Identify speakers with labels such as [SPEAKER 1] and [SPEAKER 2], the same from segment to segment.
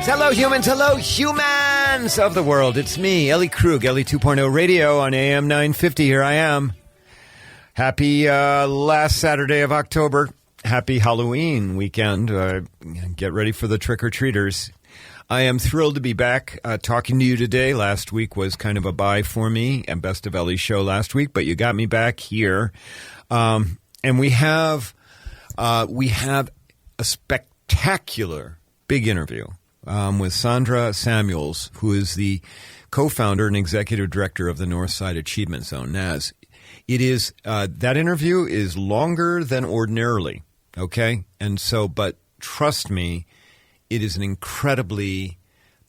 [SPEAKER 1] Hello, humans of the world. It's me, Ellie Krug, Ellie 2.0 Radio on AM 950. Here I am. Happy last Saturday of October. Happy Halloween weekend. Get ready for the trick-or-treaters. I am thrilled to be back talking to you today. Last week was kind of a bye for me, and Best of Ellie's show last week, but you got me back here. And we have a spectacular big interview with Sondra Samuels, who is the co-founder and executive director of the Northside Achievement Zone, NAZ. It is that interview is longer than ordinarily, okay? And so, but trust me, it is an incredibly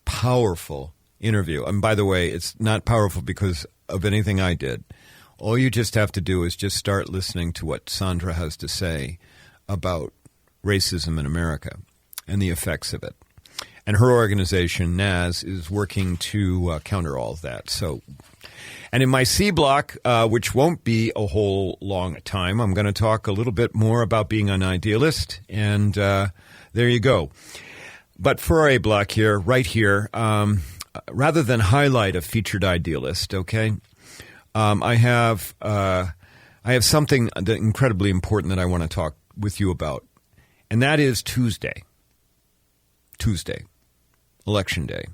[SPEAKER 1] powerful interview. And by the way, it's not powerful because of anything I did. All you just have to do is just start listening to what Sondra has to say about racism in America and the effects of it. And her organization, NAZ, is working to counter all of that. So, and in my C block, which won't be a whole long time, I'm going to talk a little bit more about being an idealist. And there you go. But for our A block here, right here, rather than highlight a featured idealist, okay, I have something that incredibly important that I want to talk with you about. And that is Tuesday, Election Day,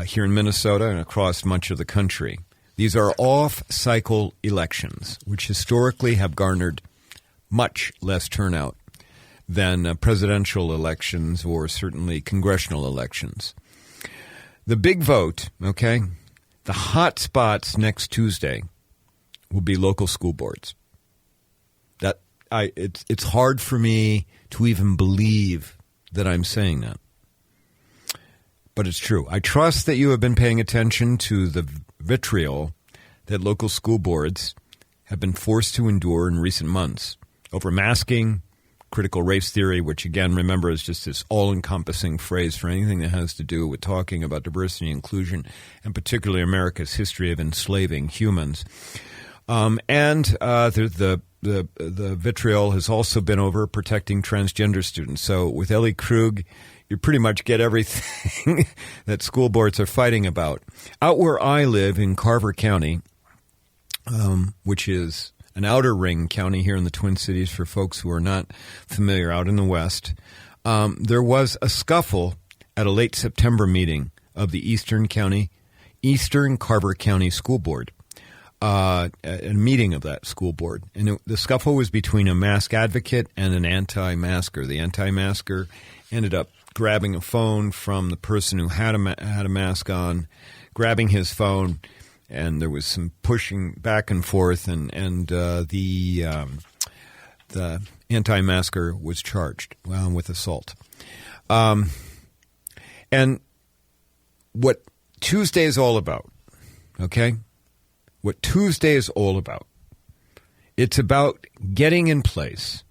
[SPEAKER 1] here in Minnesota and across much of the country. These are off-cycle elections, which historically have garnered much less turnout than presidential elections or certainly congressional elections. The big vote, okay, the hot spots next Tuesday will be local school boards. It's hard for me to even believe that I'm saying that. But it's true. I trust that you have been paying attention to the vitriol that local school boards have been forced to endure in recent months over masking, critical race theory, which, again, remember, is just this all-encompassing phrase for anything that has to do with talking about diversity and inclusion, and particularly America's history of enslaving humans. The vitriol has also been over protecting transgender students. So with Ellie Krug, you pretty much get everything that school boards are fighting about. Out where I live in Carver County, which is an outer ring county here in the Twin Cities for folks who are not familiar, out in the West, there was a scuffle at a late September meeting of the Eastern Carver County School Board, a meeting of that school board. And the scuffle was between a mask advocate and an anti-masker. The anti-masker ended up grabbing a phone from the person who had a mask on, grabbing his phone, and there was some pushing back and forth, and the anti-masker was charged with assault. And what Tuesday is all about, okay? What Tuesday is all about, it's about getting in place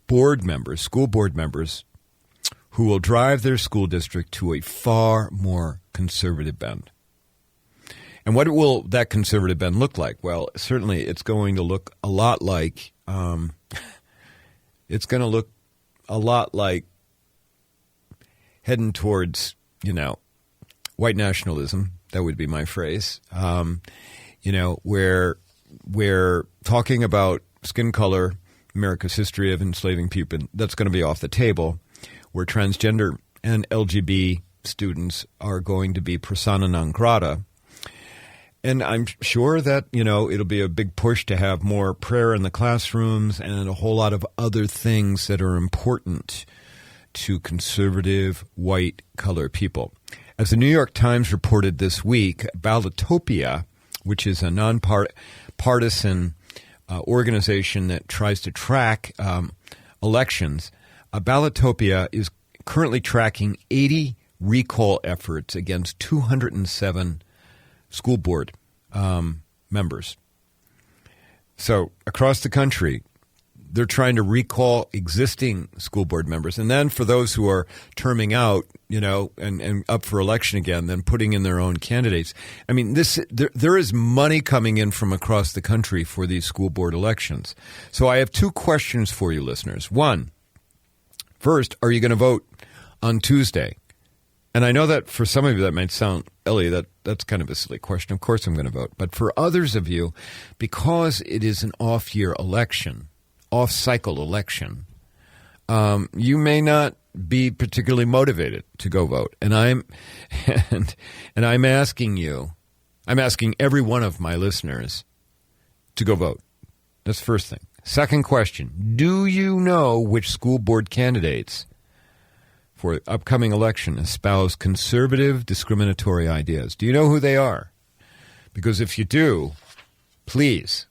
[SPEAKER 1] school board members, who will drive their school district to a far more conservative bend. And what will that conservative bend look like? Well, certainly it's going to look a lot like heading towards, white nationalism. That would be my phrase. Where we're talking about skin color, America's history of enslaving people, that's going to be off the table, where transgender and LGBT students are going to be persona non grata. And I'm sure that, it'll be a big push to have more prayer in the classrooms and a whole lot of other things that are important to conservative white collar people. As the New York Times reported this week, Ballotopia, which is a nonpartisan organization that tries to track elections, Ballotopia is currently tracking 80 recall efforts against 207 school board members. So across the country, they're trying to recall existing school board members. And then for those who are terming out, and up for election again, then putting in their own candidates. I mean, there is money coming in from across the country for these school board elections. So I have two questions for you, listeners. One, first, are you going to vote on Tuesday? And I know that for some of you that might sound, Ellie, that's kind of a silly question. Of course I'm going to vote. But for others of you, because it is an off-year election, off-cycle election, you may not be particularly motivated to go vote. And I'm asking you, I'm asking every one of my listeners to go vote. That's the first thing. Second question, do you know which school board candidates for the upcoming election espouse conservative, discriminatory ideas? Do you know who they are? Because if you do, please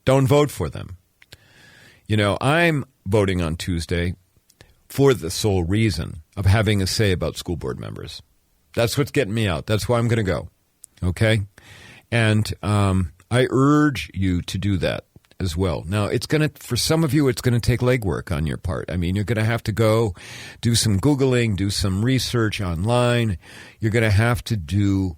[SPEAKER 1] don't vote for them. You know, I'm voting on Tuesday for the sole reason of having a say about school board members. That's what's getting me out. That's why I'm going to go. Okay? And I urge you to do that as well. Now, it's going to, for some of you, it's going to take legwork on your part. I mean, you're going to have to go do some Googling, do some research online. You're going to have to do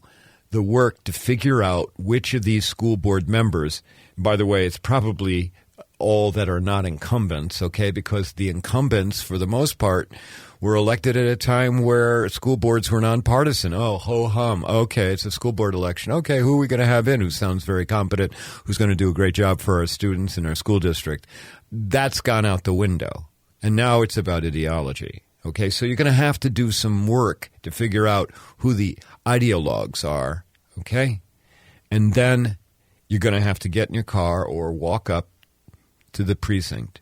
[SPEAKER 1] the work to figure out which of these school board members, by the way, it's probably all that are not incumbents, okay, because the incumbents, for the most part, were elected at a time where school boards were nonpartisan. Oh, ho-hum. Okay, it's a school board election. Okay, who are we going to have in who sounds very competent, who's going to do a great job for our students in our school district? That's gone out the window. And now it's about ideology. Okay, so you're going to have to do some work to figure out who the ideologues are, okay? And then you're going to have to get in your car or walk up to the precinct,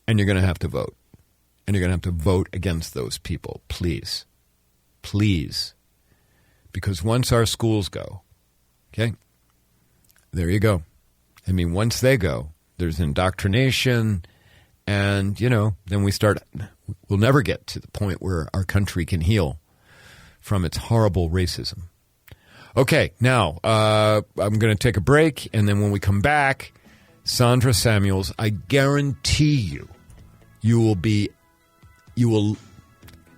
[SPEAKER 1] and you're going to have to vote. And you're going to have to vote against those people, please. Please. Because once our schools go, okay, there you go. I mean, once they go, there's indoctrination, and, you know, then we'll never get to the point where our country can heal from its horrible racism. Okay, now, I'm going to take a break, and then when we come back, Sondra Samuels, I guarantee you will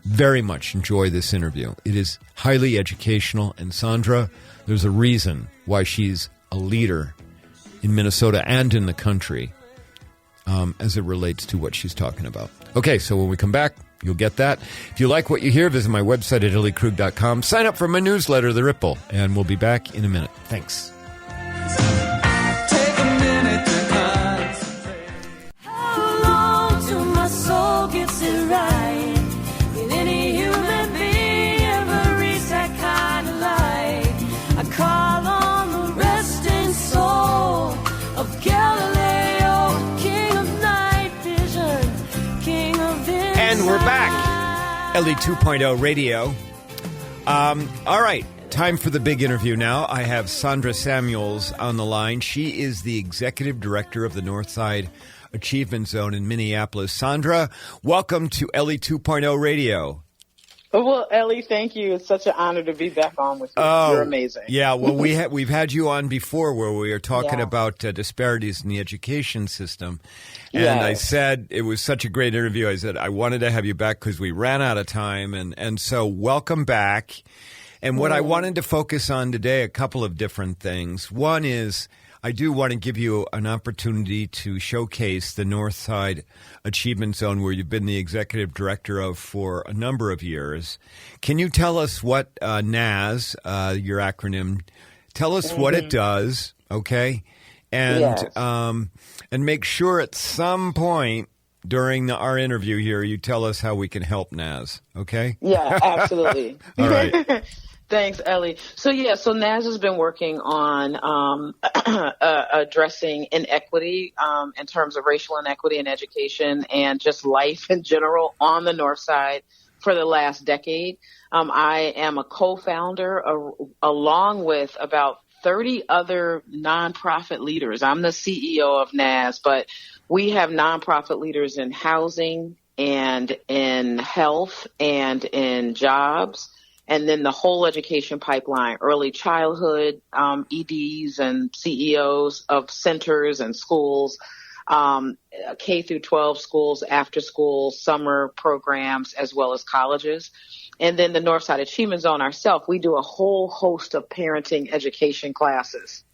[SPEAKER 1] very much enjoy this interview. It is highly educational, and Sondra, there's a reason why she's a leader in Minnesota and in the country as it relates to what she's talking about. Okay, so when we come back, you'll get that. If you like what you hear, visit my website at elliekrug.com. Sign up for my newsletter, The Ripple, and we'll be back in a minute. Thanks.
[SPEAKER 2] Gets it right. Will any human being ever reach that kind of light? I call on the resting soul of Galileo, king of night vision, king of insight.
[SPEAKER 1] And we're back. Ellie 2.0 Radio. All right. Time for the big interview now. I have Sondra Samuels on the line. She is the executive director of the Northside Achievement Zone in Minneapolis. Sondra, welcome to Ellie 2.0 Radio.
[SPEAKER 3] Well, Ellie, thank you. It's such an honor to be back on with you. You're amazing.
[SPEAKER 1] Yeah, well, we've had you on before where we were talking about disparities in the education system. And I said it was such a great interview. I said I wanted to have you back because we ran out of time. And so welcome back. And what I wanted to focus on today, a couple of different things. One is I do want to give you an opportunity to showcase the Northside Achievement Zone, where you've been the executive director of for a number of years. Can you tell us what NAS, your acronym, tell us what it does, okay? And and make sure at some point during our interview here, you tell us how we can help NAS, okay?
[SPEAKER 3] Yeah, absolutely.
[SPEAKER 1] All right.
[SPEAKER 3] Thanks, Ellie. So NAS has been working on addressing inequity in terms of racial inequity in education and just life in general on the North Side for the last decade. I am a co-founder along with about 30 other nonprofit leaders. I'm the CEO of NAS, but we have nonprofit leaders in housing and in health and in jobs. And then the whole education pipeline, early childhood, EDs and CEOs of centers and schools, K through 12 schools, after school, summer programs, as well as colleges. And then the Northside Achievement Zone ourselves, we do a whole host of parenting education classes.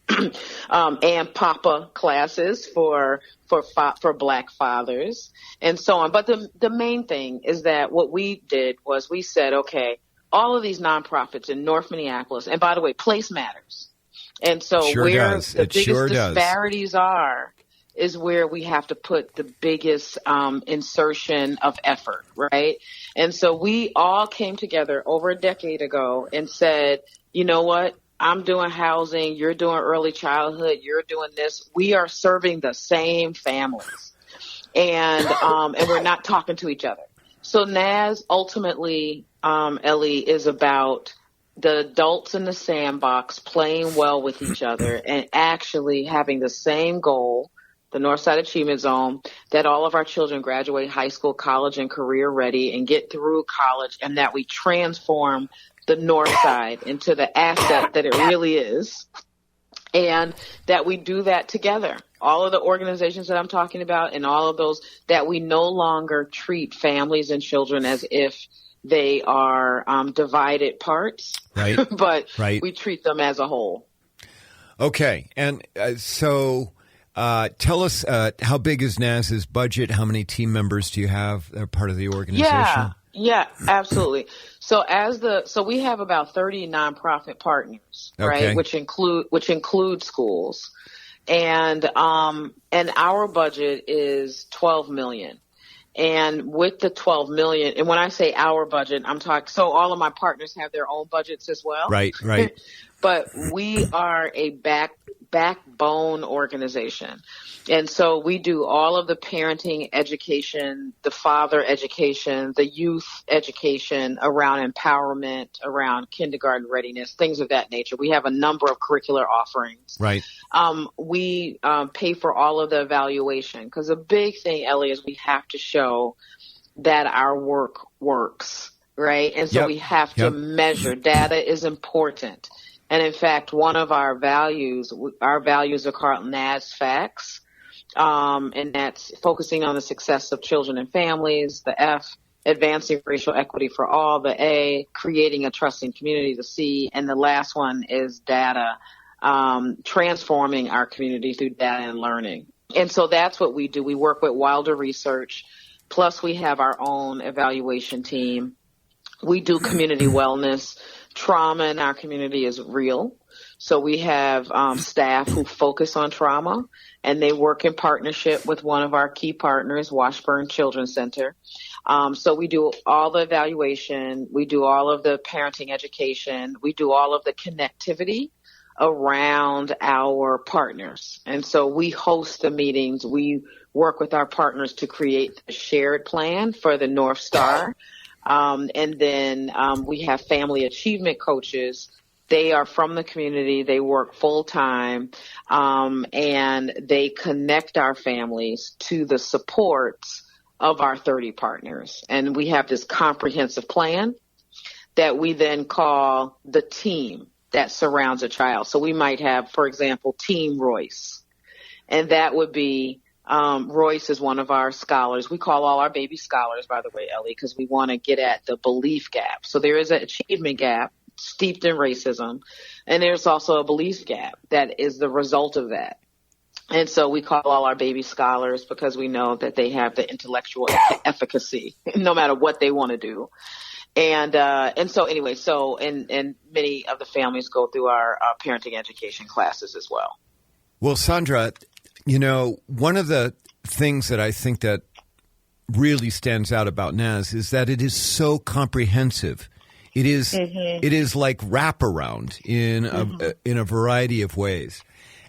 [SPEAKER 3] and Papa classes for Black fathers and so on. But the main thing is that what we did was we said, okay, all of these nonprofits in North Minneapolis, and by the way, place matters. And so where the biggest disparities are is where we have to put the biggest insertion of effort, right? And so we all came together over a decade ago and said, you know what? I'm doing housing, you're doing early childhood, you're doing this. We are serving the same families, and we're not talking to each other. So NAS ultimately, Ellie, is about the adults in the sandbox playing well with each other and actually having the same goal, the Northside Achievement Zone, that all of our children graduate high school, college, and career ready and get through college, and that we transform the North Side into the asset that it really is, and that we do that together. All of the organizations that I'm talking about and all of those, that we no longer treat families and children as if they are divided parts, right? But we treat them as a whole.
[SPEAKER 1] Okay. And so tell us, how big is NAS's budget? How many team members do you have that are part of the organization?
[SPEAKER 3] Yeah, absolutely. So we have about 30 nonprofit partners, right? Which include schools. And our budget is $12 million. And with the $12 million, and when I say our budget, I'm talking, so all of my partners have their own budgets as well.
[SPEAKER 1] Right.
[SPEAKER 3] But we are a backbone organization. And so we do all of the parenting education, the father education, the youth education around empowerment, around kindergarten readiness, things of that nature. We have a number of curricular offerings.
[SPEAKER 1] Right.
[SPEAKER 3] We pay for all of the evaluation, because a big thing, Ellie, is we have to show that our work works, right? And so we have to measure. Data is important. And in fact, one of our values are called NAS Facts. And that's focusing on the success of children and families. The F, advancing racial equity for all. The A, creating a trusting community. The C, and the last one is data, transforming our community through data and learning. And so that's what we do. We work with Wilder Research, plus we have our own evaluation team. We do community wellness. Trauma in our community is real. So we have staff who focus on trauma, and they work in partnership with one of our key partners, Washburn Children's Center. So we do all the evaluation. We do all of the parenting education. We do all of the connectivity around our partners. And so we host the meetings. We work with our partners to create a shared plan for the North Star. And then we have family achievement coaches. They are from the community. They work full time, and they connect our families to the supports of our 30 partners. And we have this comprehensive plan that we then call the team that surrounds a child. So we might have, for example, Team Royce, and that would be Royce is one of our scholars. We call all our baby scholars, by the way, Ellie, because we want to get at the belief gap. So there is an achievement gap steeped in racism, and there's also a belief gap that is the result of that. And so we call all our baby scholars because we know that they have the intellectual efficacy no matter what they want to do. And so anyway, and many of the families go through our parenting education classes as well.
[SPEAKER 1] Well, Sondra, you know, one of the things that I think that really stands out about NAS is that it is so comprehensive. It is it is like wraparound in a variety of ways.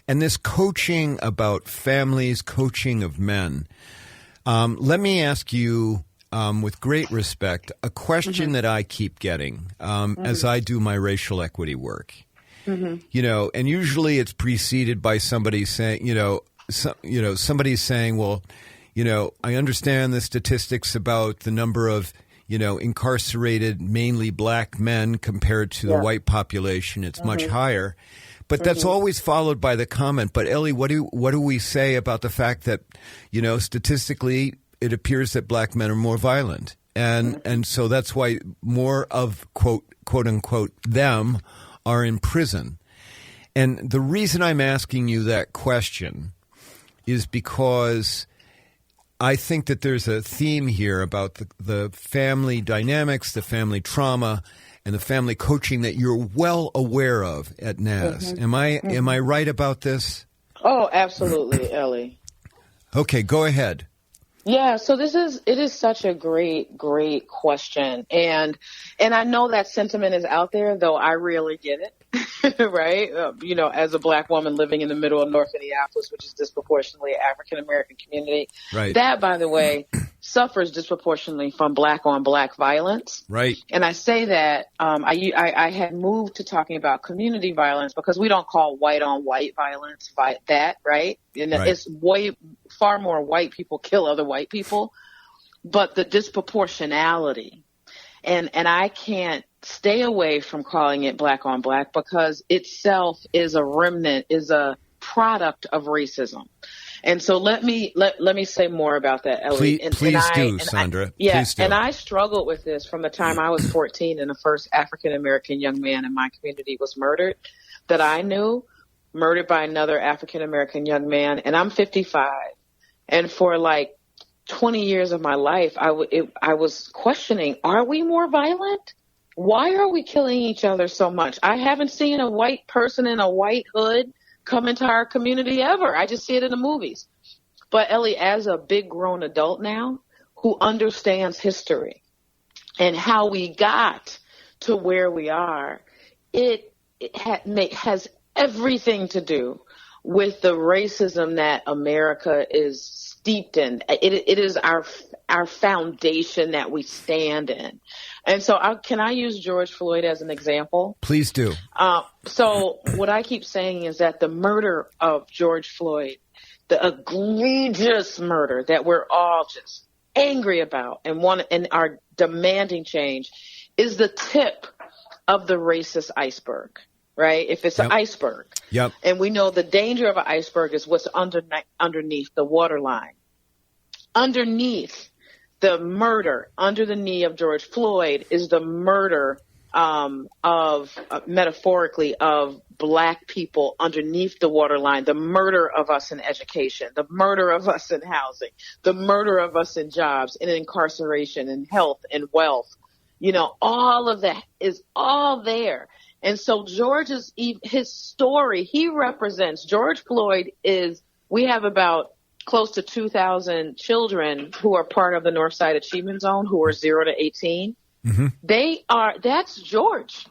[SPEAKER 1] And this coaching about families, coaching of men. Let me ask you, with great respect, a question that I keep getting as I do my racial equity work. You know, and usually it's preceded by somebody saying, somebody's saying, well, you know, I understand the statistics about the number of, you know, incarcerated mainly black men compared to the white population. It's much higher. But that's always followed by the comment, but Ellie, what do we say about the fact that, you know, statistically it appears that black men are more violent. And so that's why more of quote unquote them are in prison. And the reason I'm asking you that question is because I think that there's a theme here about the family dynamics, the family trauma, and the family coaching that you're well aware of at NAS.
[SPEAKER 3] Mm-hmm.
[SPEAKER 1] Am I right about this?
[SPEAKER 3] Oh, absolutely, Ellie.
[SPEAKER 1] Okay, go ahead.
[SPEAKER 3] Yeah, so it is such a great question. And I know that sentiment is out there, though I rarely get it, right? As a Black woman living in the middle of North Minneapolis, which is disproportionately an African-American community,
[SPEAKER 1] right.
[SPEAKER 3] That, by the way, suffers disproportionately from Black-on-Black violence.
[SPEAKER 1] Right.
[SPEAKER 3] And I say that I had moved to talking about community violence because we don't call white-on-white violence that, right? And
[SPEAKER 1] right.
[SPEAKER 3] It's far more white people kill other white people, but the disproportionality. And I can't stay away from calling it Black on Black because itself is a remnant, is a product of racism. And so let me say more about that, Ellie.
[SPEAKER 1] Please do, Sondra. Please do.
[SPEAKER 3] And I struggled with this from the time I was 14 and the first African-American young man in my community was murdered that I knew, murdered by another African-American young man. And I'm 55. And for like 20 years of my life, I was questioning, are we more violent? Why are we killing each other so much? I haven't seen a white person in a white hood come into our community ever. I just see it in the movies. But Ellie, as a big grown adult now who understands history and how we got to where we are, it has everything to do with the racism that America is steeped in. It is our foundation that we stand in. And so can I use George Floyd as an example?
[SPEAKER 1] Please do.
[SPEAKER 3] So what I keep saying is that the murder of George Floyd, the egregious murder that we're all just angry about and are demanding change, is the tip of the racist iceberg, right? If it's an iceberg.
[SPEAKER 1] Yep.
[SPEAKER 3] And we know the danger of an iceberg is what's underneath the waterline. Underneath the murder, under the knee of George Floyd, is the murder metaphorically, of Black people underneath the waterline, the murder of us in education, the murder of us in housing, the murder of us in jobs, in incarceration, in health, and wealth. All of that is all there. And so his story, George Floyd we have about close to 2,000 children who are part of the Northside Achievement Zone who are 0 to 18. Mm-hmm. That's George.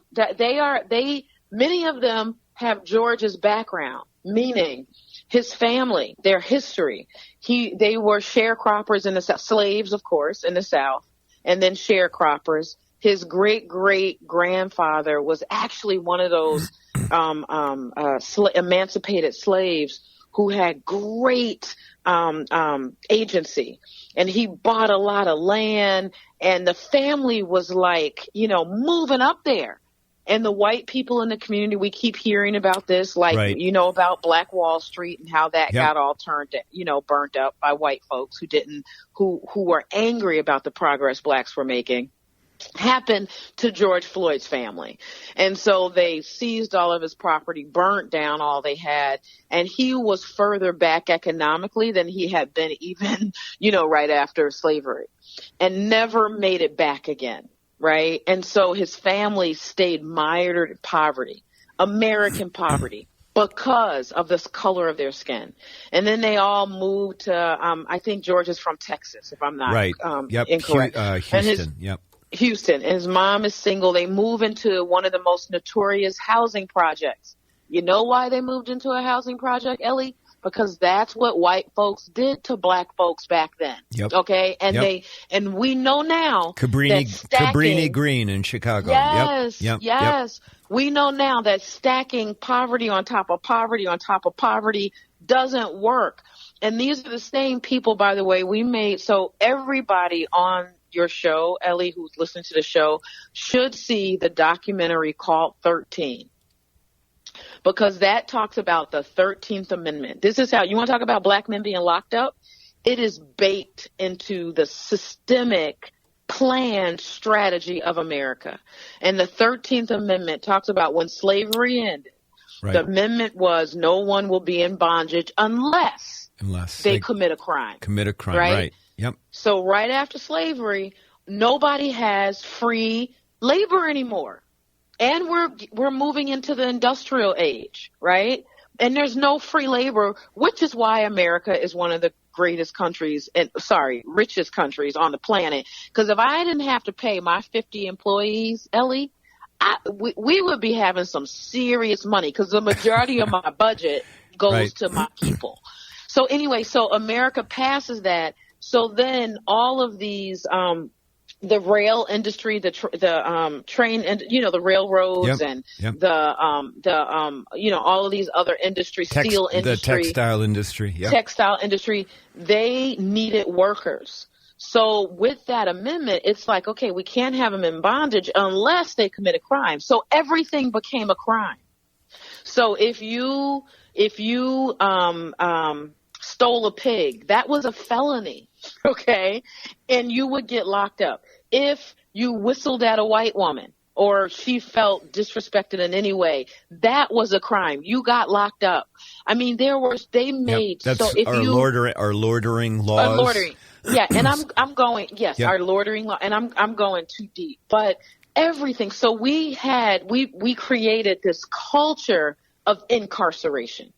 [SPEAKER 3] Many of them have George's background, meaning his family, their history. They were sharecroppers in the South, slaves, of course, in the South, and then sharecroppers. His great-great-grandfather was actually one of those emancipated slaves who had great agency, and he bought a lot of land, and the family was moving up there. And the white people in the community, we keep hearing about this,
[SPEAKER 1] right.
[SPEAKER 3] About Black Wall Street and how that got all burnt up by white folks who were angry about the progress Blacks were making. Happened to George Floyd's family. And so they seized all of his property, burnt down all they had, and he was further back economically than he had been even, right after slavery, and never made it back again, right? And so his family stayed mired in poverty, American poverty, because of this color of their skin. And then they all moved to, I think George is from Texas, if I'm not incorrect.
[SPEAKER 1] Houston,
[SPEAKER 3] Houston, and his mom is single. They move into one of the most notorious housing projects. You know why they moved into a housing project, Ellie? Because that's what white folks did to Black folks back then. Yep. Okay, and we know now
[SPEAKER 1] Cabrini Green in Chicago.
[SPEAKER 3] Yes. We know now that stacking poverty on top of poverty on top of poverty doesn't work. And these are the same people, by the way, we made. So everybody on your show, Ellie, who's listening to the show, should see the documentary called 13, because that talks about the 13th Amendment. This is how you want to talk about Black men being locked up. It is baked into the systemic planned strategy of America. And the 13th Amendment talks about when slavery ended,
[SPEAKER 1] Right.
[SPEAKER 3] The amendment was no one will be in bondage unless they commit a crime.
[SPEAKER 1] Commit a crime, right. Yep.
[SPEAKER 3] So right after slavery, nobody has free labor anymore. And we're moving into the industrial age, right? And there's no free labor, which is why America is one of the richest countries on the planet. Because if I didn't have to pay my 50 employees, Ellie, we would be having some serious money because the majority of my budget goes to my people. So anyway, so America passes that. So then all of these, the rail industry, the train, and the railroads, and all of these other industries, steel industry,
[SPEAKER 1] the textile industry,
[SPEAKER 3] they needed workers. So with that amendment, it's like, okay, we can't have them in bondage unless they commit a crime. So everything became a crime. So if you stole a pig, that was a felony, okay? And you would get locked up. If you whistled at a white woman or she felt disrespected in any way, that was a crime. You got locked up. I mean, our
[SPEAKER 1] loitering laws.
[SPEAKER 3] Yeah, and I'm going, our loitering law, and I'm going too deep. But everything. So we created this culture of incarceration.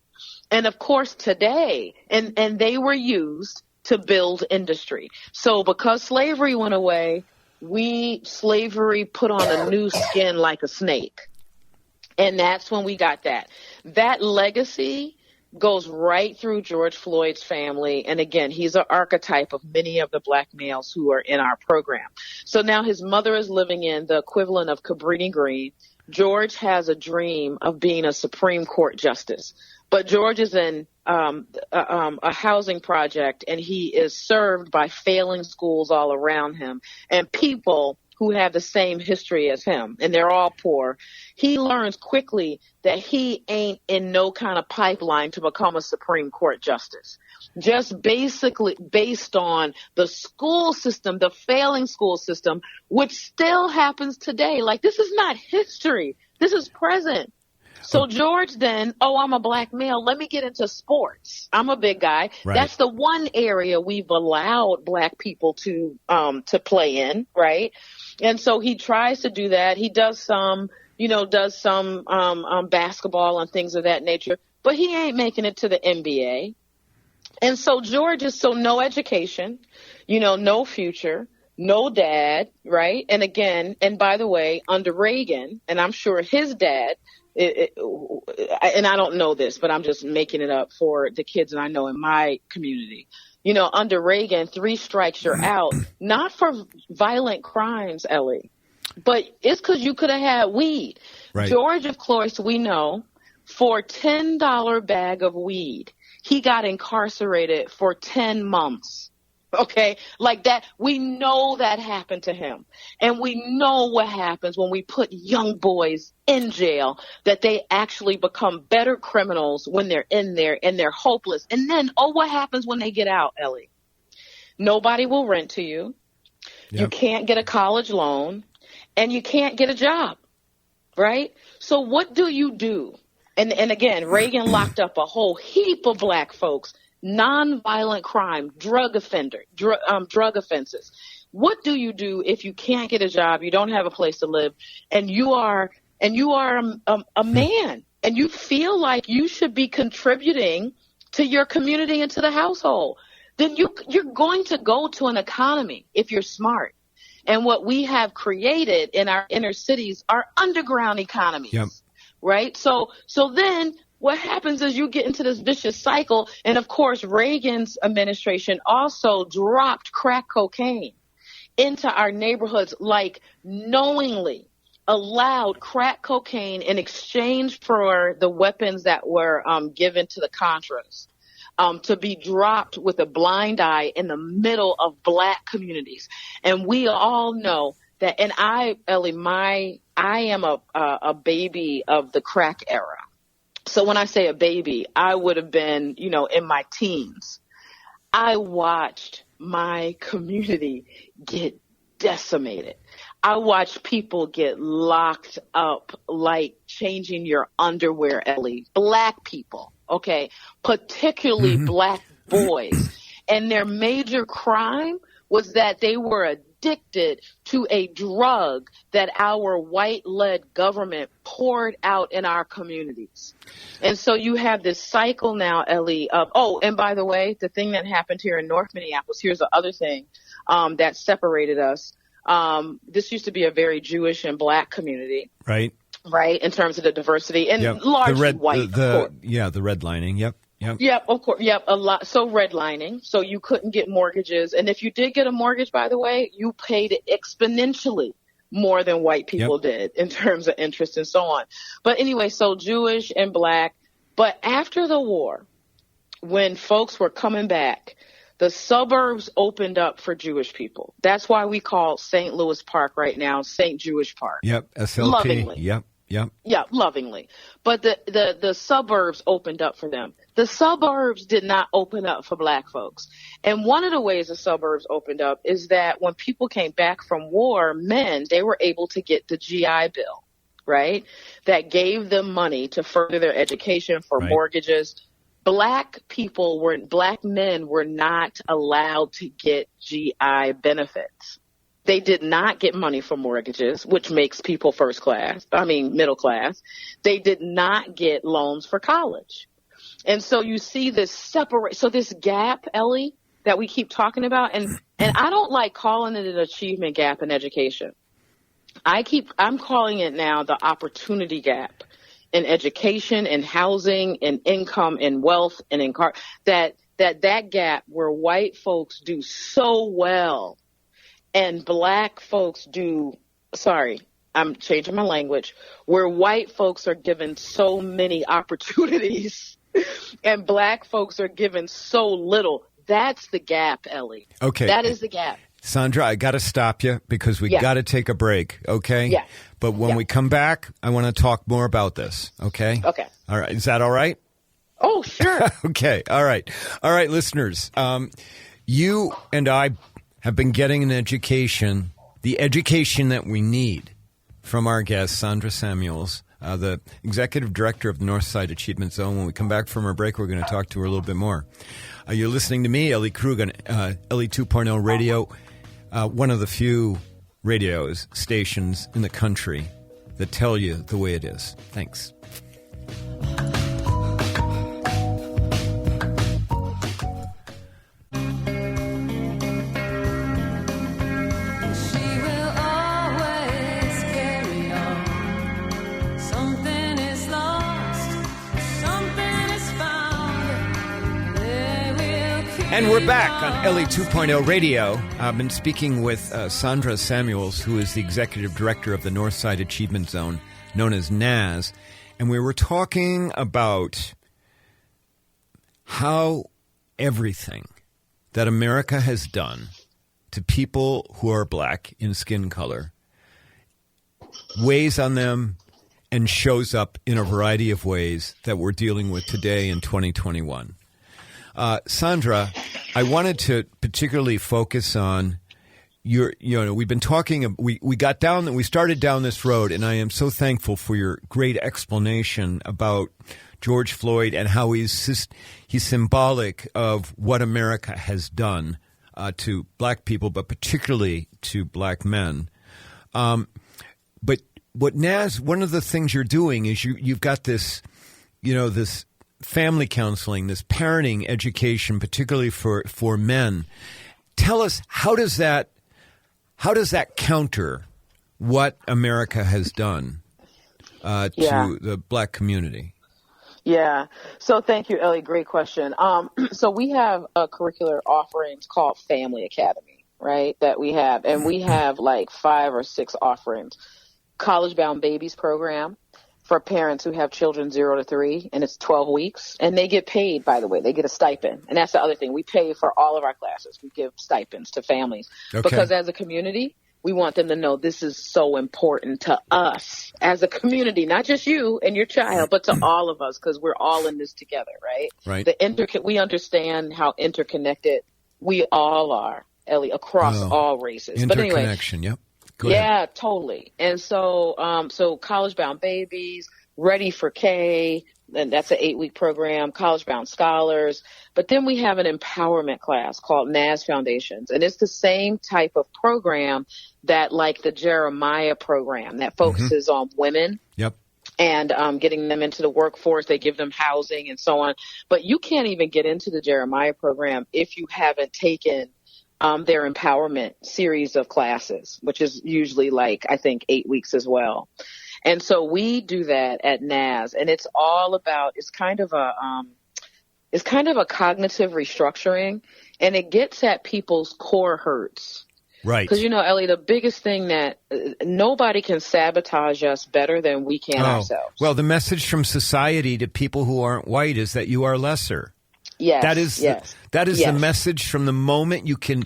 [SPEAKER 3] And of course today, and they were used to build industry. So because slavery went away, slavery put on a new skin like a snake. And that's when we got that. That legacy goes right through George Floyd's family. And again, he's an archetype of many of the black males who are in our program. So now his mother is living in the equivalent of Cabrini Green. George has a dream of being a Supreme Court justice. But George is in a housing project, and he is served by failing schools all around him and people who have the same history as him, and they're all poor. He learns quickly that he ain't in no kind of pipeline to become a Supreme Court justice. Just basically based on the school system, the failing school system, which still happens today. Like, this is not history. This is present. So George then, I'm a black male. Let me get into sports. I'm a big guy.
[SPEAKER 1] Right.
[SPEAKER 3] That's the one area we've allowed black people to play in, right? And so he tries to do that. He does some basketball and things of that nature, but he ain't making it to the NBA. And so George is no education, no future, no dad, right? And again, and by the way, under Reagan, and I'm sure his dad, and I don't know this, but I'm just making it up for the kids that I know in my community. Under Reagan, 3 strikes you're out, not for violent crimes, Ellie, but it's because you could have had weed.
[SPEAKER 1] Right.
[SPEAKER 3] George, of course, we know, for $10 bag of weed, he got incarcerated for 10 months. Okay, like that. We know that happened to him. And we know what happens when we put young boys in jail, that they actually become better criminals when they're in there and they're hopeless. And then, what happens when they get out, Ellie? Nobody will rent to you. Yep. You can't get a college loan, and you can't get a job, right? So what do you do? And again, Reagan locked up a whole heap of black folks. Nonviolent crime, drug offenses. What do you do if you can't get a job, you don't have a place to live, and you are a man, and you feel like you should be contributing to your community and to the household? Then you're going to go to an economy if you're smart. And what we have created in our inner cities are underground economies, yep. Right? So then what happens is you get into this vicious cycle. And of course, Reagan's administration also dropped crack cocaine into our neighborhoods, like knowingly allowed crack cocaine in exchange for the weapons that were given to the Contras to be dropped with a blind eye in the middle of black communities. And we all know that, and Ellie, I am a baby of the crack era. So when I say a baby, I would have been, in my teens. I watched my community get decimated. I watched people get locked up like changing your underwear, Ellie. Black people, okay, particularly black boys. And their major crime was that they were addicted to a drug that our white-led government poured out in our communities. And so you have this cycle now, Ellie, of, oh, and by the way, the thing that happened here in North Minneapolis, here's the other thing that separated us. This used to be a very Jewish and black community. Right, in terms of the diversity, and largely white.
[SPEAKER 1] The redlining, yep.
[SPEAKER 3] Yep, of course. Yep, a lot. So redlining. So you couldn't get mortgages. And if you did get a mortgage, by the way, you paid exponentially more than white people did in terms of interest and so on. But anyway, so Jewish and black. But after the war, when folks were coming back, the suburbs opened up for Jewish people. That's why we call St. Louis Park right now St. Jewish Park.
[SPEAKER 1] Yep, SLP.
[SPEAKER 3] Lovingly.
[SPEAKER 1] Yep.
[SPEAKER 3] Yeah, lovingly. But the suburbs opened up for them. The suburbs did not open up for black folks. And one of the ways the suburbs opened up is that when people came back from war, they were able to get the GI Bill, right? That gave them money to further their education, for mortgages. Black men were not allowed to get GI benefits. They did not get money for mortgages, which makes people middle class. They did not get loans for college. And so you see this this gap, Ellie, that we keep talking about. And I don't like calling it an achievement gap in education. I'm calling it now the opportunity gap in education and housing and income and wealth and that gap where white folks do so well and black folks I'm changing my language, where white folks are given so many opportunities and black folks are given so little. That's the gap, Ellie.
[SPEAKER 1] Okay.
[SPEAKER 3] That is the gap.
[SPEAKER 1] Sondra, I got to stop you because we got to take a break, okay?
[SPEAKER 3] Yeah.
[SPEAKER 1] But when we come back, I want to talk more about this, okay?
[SPEAKER 3] Okay.
[SPEAKER 1] All right. Is that all right?
[SPEAKER 3] Oh, sure.
[SPEAKER 1] Okay. All right. All right, listeners. You and I have been getting an education, the education that we need, from our guest, Sondra Samuels, the executive director of the Northside Achievement Zone. When we come back from our break, we're going to talk to her a little bit more. You're listening to me, Ellie Krug, on Ellie 2.0 Radio, one of the few radio stations in the country that tell you the way it is. Thanks. And we're back on Ellie 2.0 Radio. I've been speaking with Sondra Samuels, who is the executive director of the Northside Achievement Zone, known as NAZ. And we were talking about how everything that America has done to people who are black in skin color weighs on them and shows up in a variety of ways that we're dealing with today in 2021. Sondra, I wanted to particularly focus on we've been talking, we started down this road, and I am so thankful for your great explanation about George Floyd and how he's symbolic of what America has done to black people, but particularly to black men. But one of the things you're doing is you've got this, this family counseling, this parenting education, particularly for men. Tell us, how does that counter what America has done to the black community?
[SPEAKER 3] Yeah. So thank you, Ellie. Great question. So we have a curricular offerings called Family Academy, right? That we have, and we have like 5 or 6 offerings. College Bound Babies program for parents who have children 0 to 3, and it's 12 weeks. And they get paid, by the way. They get a stipend. And that's the other thing. We pay for all of our classes. We give stipends to families. Okay. Because as a community, we want them to know this is so important to us as a community, not just you and your child, but to all of us, because we're all in this together, right?
[SPEAKER 1] Right.
[SPEAKER 3] We understand how interconnected we all are. Ellie, across all races. But anyway,
[SPEAKER 1] interconnection. Yep. Go ahead.
[SPEAKER 3] yeah, totally. And so, so college-bound babies, Ready for K, and that's an 8-week program, college-bound scholars. But then we have an empowerment class called NAS Foundations. And it's the same type of program that like the Jeremiah program that focuses on women.
[SPEAKER 1] Yep.
[SPEAKER 3] And getting them into the workforce. They give them housing and so on. But you can't even get into the Jeremiah program if you haven't taken their empowerment series of classes, which is usually like, I think, 8 weeks as well. And so we do that at NAS, and it's all about, it's kind of a cognitive restructuring, and it gets at people's core hurts.
[SPEAKER 1] Right.
[SPEAKER 3] Because, you know, Ellie, the biggest thing that nobody can sabotage us better than we can ourselves.
[SPEAKER 1] Well, the message from society to people who aren't white is that you are lesser.
[SPEAKER 3] Yes.
[SPEAKER 1] That is the message from the moment you can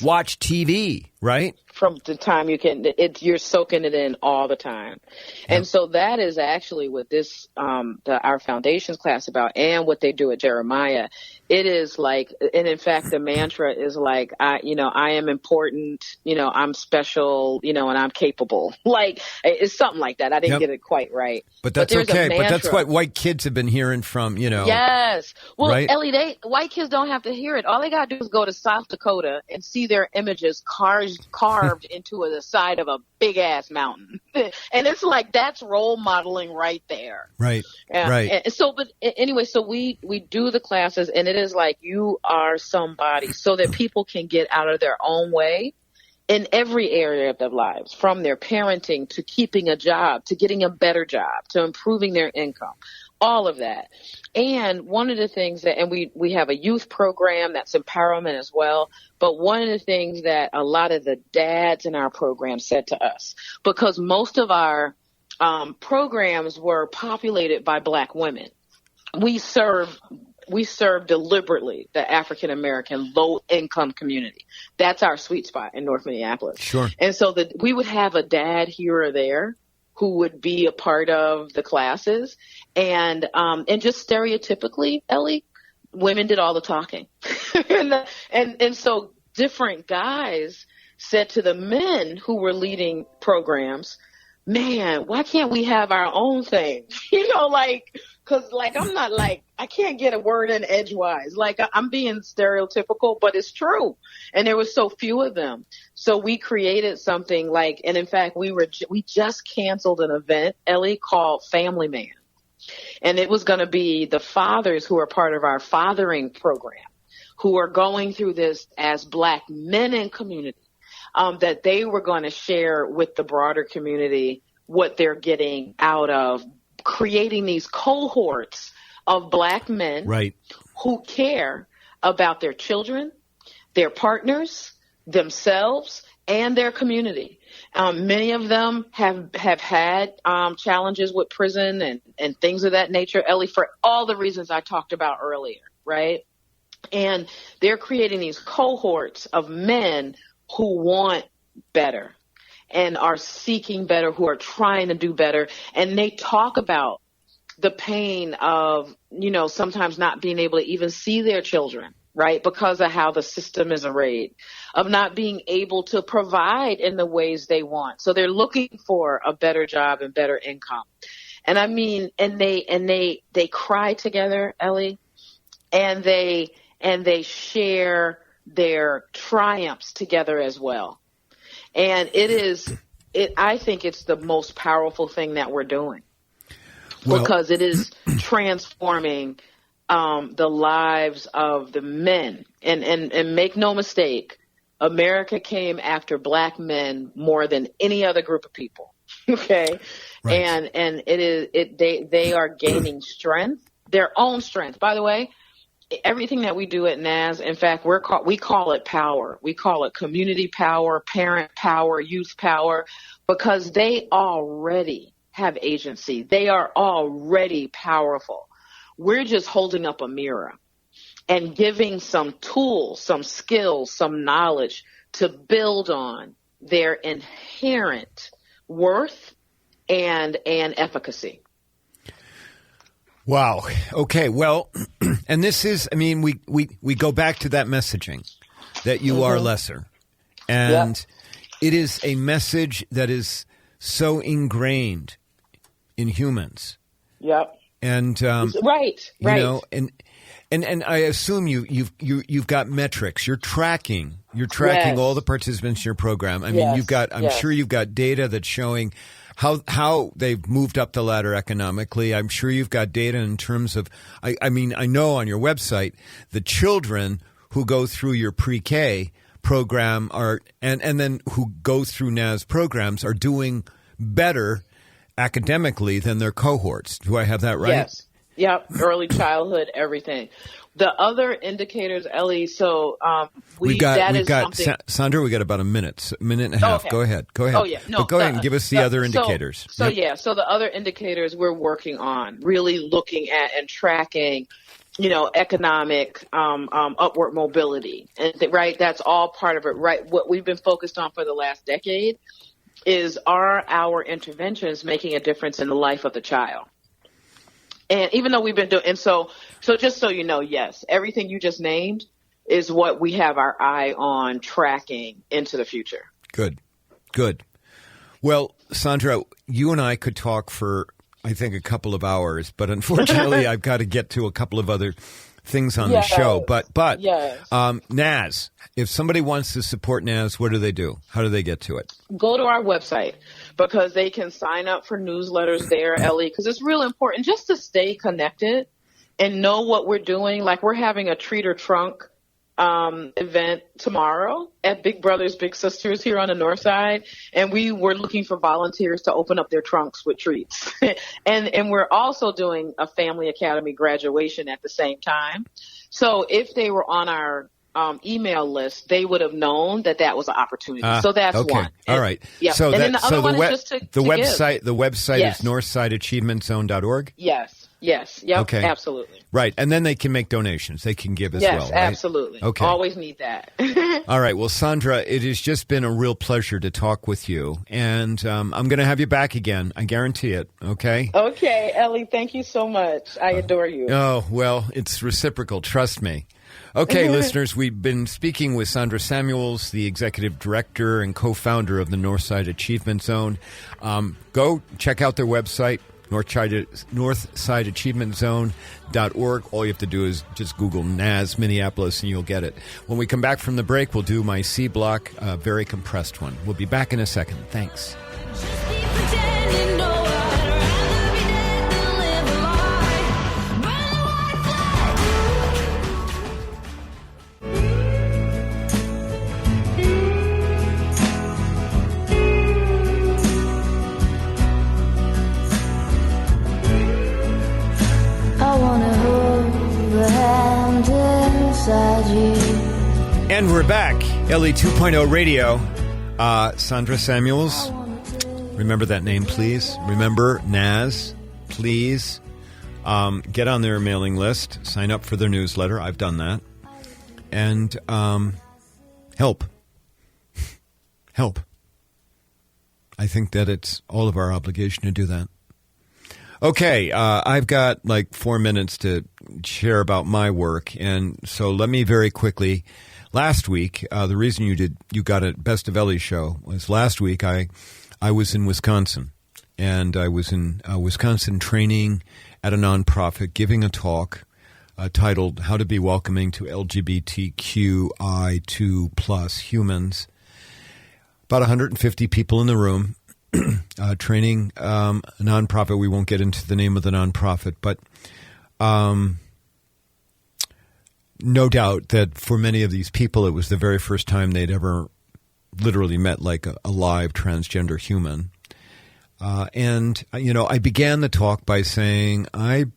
[SPEAKER 1] watch TV, right?
[SPEAKER 3] From the time you can, you're soaking it in all the time. Yep. And so that is actually what this, our foundations class about, and what they do at Jeremiah. It is like, and in fact, the mantra is like, I am important, I'm special, and I'm capable. Like, it's something like that. I didn't get it quite right.
[SPEAKER 1] But that's okay. But that's what white kids have been hearing from,
[SPEAKER 3] Yes. Well,
[SPEAKER 1] right?
[SPEAKER 3] Ellie, white kids don't have to hear it. All they got to do is go to South Dakota and see their images carved into the side of a big ass mountain. And it's like, that's role modeling right there.
[SPEAKER 1] Right. Right.
[SPEAKER 3] And so, but anyway, so we do the classes, and it is like, you are somebody, so that people can get out of their own way in every area of their lives, from their parenting to keeping a job, to getting a better job, to improving their income, all of that. And one of the things that, and we have a youth program that's empowerment as well. But one of the things that a lot of the dads in our program said to us, because most of our programs were populated by Black women, we serve deliberately the African American low income community. That's our sweet spot in North Minneapolis.
[SPEAKER 1] Sure.
[SPEAKER 3] And so we would have a dad here or there who would be a part of the classes, and just stereotypically, Ellie, women did all the talking. and so different guys said to the men who were leading programs, man, why can't we have our own thing? Cause I'm not I can't get a word in edgewise. I'm being stereotypical, but it's true. And there were so few of them. So we created something and in fact, we just canceled an event, Ellie, called Family Man. And it was going to be the fathers who are part of our fathering program, who are going through this as Black men in community, that they were going to share with the broader community what they're getting out of creating these cohorts of Black men who care about their children, their partners, themselves, and their community. Many of them have had challenges with prison and things of that nature, Ellie, for all the reasons I talked about earlier, right? And they're creating these cohorts of men who want better and are seeking better, who are trying to do better. And they talk about the pain of, sometimes not being able to even see their children, right? Because of how the system is arrayed, of not being able to provide in the ways they want. So they're looking for a better job and better income. And I mean, and they cry together, Ellie, and they share their triumphs together as well. And I think it's the most powerful thing that we're doing, because it is transforming the lives of the men. And make no mistake, America came after Black men more than any other group of people. Okay. Right. And they are gaining strength, their own strength. By the way, everything that we do at NAS, in fact, we call it power. We call it community power, parent power, youth power, because they already have agency. They are already powerful. We're just holding up a mirror and giving some tools, some skills, some knowledge to build on their inherent worth and efficacy.
[SPEAKER 1] Wow. Okay. Well, and this is, we go back to that messaging. that you are lesser. And it is a message that is so ingrained in humans.
[SPEAKER 3] Yep.
[SPEAKER 1] And
[SPEAKER 3] right.
[SPEAKER 1] you know, and I assume you've got metrics. You're tracking all the participants in your program. I mean, I'm sure you've got data that's showing how they've moved up the ladder economically. I'm sure you've got data in terms of, I mean, I know on your website, the children who go through your pre-K program and then who go through NAS programs are doing better academically than their cohorts. Do I have that right?
[SPEAKER 3] Yes. Yep. Early childhood, everything. The other indicators, Ellie, so
[SPEAKER 1] we've got Sondra, we got about a minute and a half.
[SPEAKER 3] Okay.
[SPEAKER 1] Go ahead.
[SPEAKER 3] Oh, yeah. No,
[SPEAKER 1] but go ahead and give us the other indicators.
[SPEAKER 3] So the other indicators we're working on, really looking at and tracking, you know, economic upward mobility. And right, that's all part of it, right? What we've been focused on for the last decade is, are our interventions making a difference in the life of the child? And even though we've been doing, and so just so you know, yes, everything you just named is what we have our eye on tracking into the future.
[SPEAKER 1] Good. Well, Sondra, you and I could talk for, I think, a couple of hours, but unfortunately I've got to get to a couple of other things on the show. But NAS, if somebody wants to support NAS, what do they do? How do they get to it? Go
[SPEAKER 3] to our website, because they can sign up for newsletters there, Ellie, because it's real important just to stay connected and know what we're doing. Like, we're having a treat or trunk event tomorrow at Big Brothers Big Sisters here on the North Side, and we were looking for volunteers to open up their trunks with treats. and we're also doing a Family Academy graduation at the same time. So if they were on our email list, they would have known that was an opportunity. So that's one.
[SPEAKER 1] All right.
[SPEAKER 3] Yeah.
[SPEAKER 1] So
[SPEAKER 3] and then the other one is just to
[SPEAKER 1] website.
[SPEAKER 3] give.
[SPEAKER 1] The website is northsideachievementzone.org.
[SPEAKER 3] Yes. Yep.
[SPEAKER 1] Okay.
[SPEAKER 3] Absolutely.
[SPEAKER 1] Right. And then they can make donations. They can give as well.
[SPEAKER 3] Yes,
[SPEAKER 1] right?
[SPEAKER 3] absolutely.
[SPEAKER 1] Okay.
[SPEAKER 3] Always need that.
[SPEAKER 1] All right. Well, Sondra, it has just been a real pleasure to talk with you. And I'm going to have you back again. I guarantee it. Okay?
[SPEAKER 3] Okay, Ellie. Thank you so much. I adore you.
[SPEAKER 1] Oh, well, it's reciprocal. Trust me. Okay, listeners, we've been speaking with Sondra Samuels, the executive director and co-founder of the Northside Achievement Zone. Go check out their website, NorthsideAchievementZone.org. All you have to do is just Google NAS Minneapolis and you'll get it. When we come back from the break, we'll do my C block, very compressed one. We'll be back in a second. Thanks. And we're back. Ellie 2.0 Radio. Sondra Samuels. Remember that name, please. Remember NAS, please. Get on their mailing list. Sign up for their newsletter. I've done that. And help. Help. I think that it's all of our obligation to do that. Okay, I've got like 4 minutes to share about my work, and so let me very quickly. Last week, the reason you got a Best of Ellie show was last week I was in Wisconsin, and I was in Wisconsin training at a nonprofit, giving a talk titled "How to Be Welcoming to LGBTQI2+ Humans." About 150 people in the room. Training a nonprofit. We won't get into the name of the nonprofit, but no doubt that for many of these people, it was the very first time they'd ever literally met like a live transgender human. And I began the talk by saying, I'm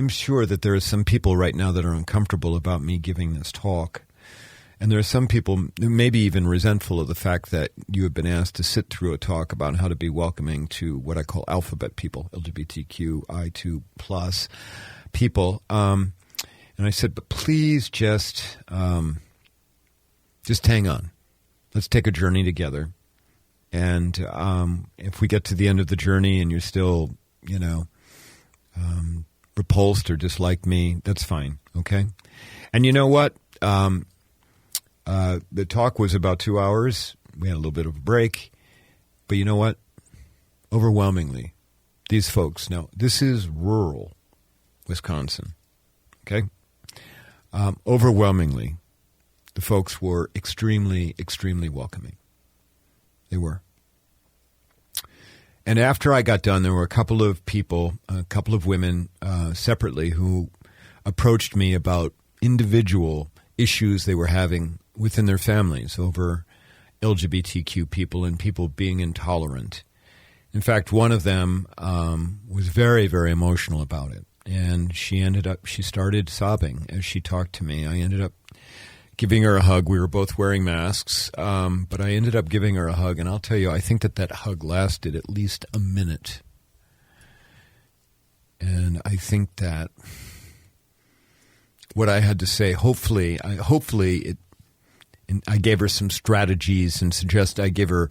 [SPEAKER 1] sure that there are some people right now that are uncomfortable about me giving this talk. And there are some people maybe even resentful of the fact that you have been asked to sit through a talk about how to be welcoming to what I call alphabet people, LGBTQI2+ people. And I said, but please just hang on. Let's take a journey together. And if we get to the end of the journey and you're still, repulsed or dislike me, that's fine, okay? And you know what? The talk was about 2 hours. We had a little bit of a break. But you know what? Overwhelmingly, these folks, now, this is rural Wisconsin, okay? Overwhelmingly, the folks were extremely, extremely welcoming. They were. And after I got done, there were a couple of people, a couple of women separately who approached me about individual issues they were having within their families over LGBTQ people and people being intolerant. In fact, one of them was very, very emotional about it. And she started sobbing as she talked to me. I ended up giving her a hug. We were both wearing masks, but I ended up giving her a hug. And I'll tell you, I think that hug lasted at least a minute. And I think that what I had to say, hopefully I gave her some strategies and I gave her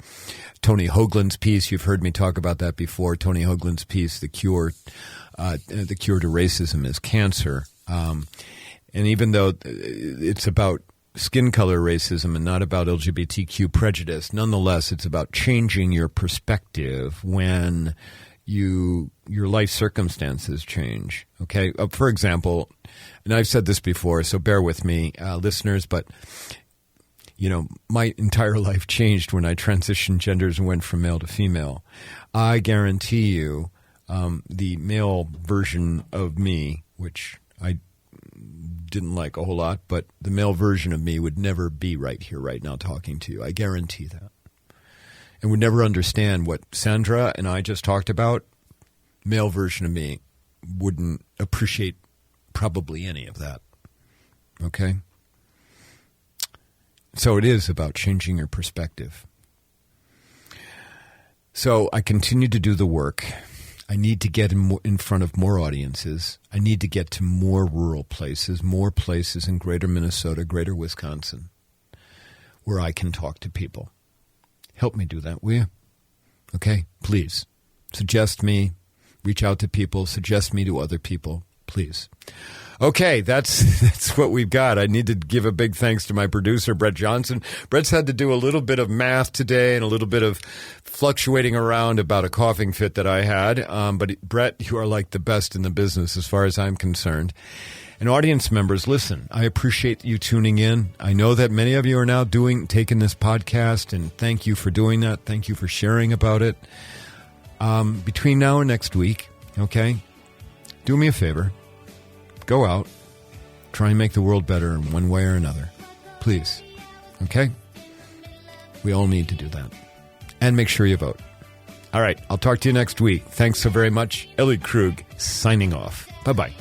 [SPEAKER 1] Tony Hoagland's piece. You've heard me talk about that before. Tony Hoagland's piece, The Cure to Racism is Cancer. And even though it's about skin color racism and not about LGBTQ prejudice, nonetheless, it's about changing your perspective when your life circumstances change. Okay? For example, and I've said this before, so bear with me, listeners, but my entire life changed when I transitioned genders and went from male to female. I guarantee you the male version of me, which I didn't like a whole lot, but the male version of me would never be right here, right now, talking to you. I guarantee that. And would never understand what Sandra and I just talked about. Male version of me wouldn't appreciate probably any of that. Okay? So it is about changing your perspective. So I continue to do the work. I need to get in front of more audiences. I need to get to more rural places, more places in greater Minnesota, greater Wisconsin, where I can talk to people. Help me do that, will you? Okay? Please. Suggest me. Reach out to people. Suggest me to other people. Please. Okay, that's what we've got. I need to give a big thanks to my producer, Brett Johnson. Brett's had to do a little bit of math today and a little bit of fluctuating around about a coughing fit that I had. But Brett, you are like the best in the business as far as I'm concerned. And audience members, listen, I appreciate you tuning in. I know that many of you are now taking this podcast, and thank you for doing that. Thank you for sharing about it. Between now and next week, okay, do me a favor. Go out, try and make the world better in one way or another. Please. Okay? We all need to do that. And make sure you vote. All right, I'll talk to you next week. Thanks so very much. Ellie Krug signing off. Bye-bye.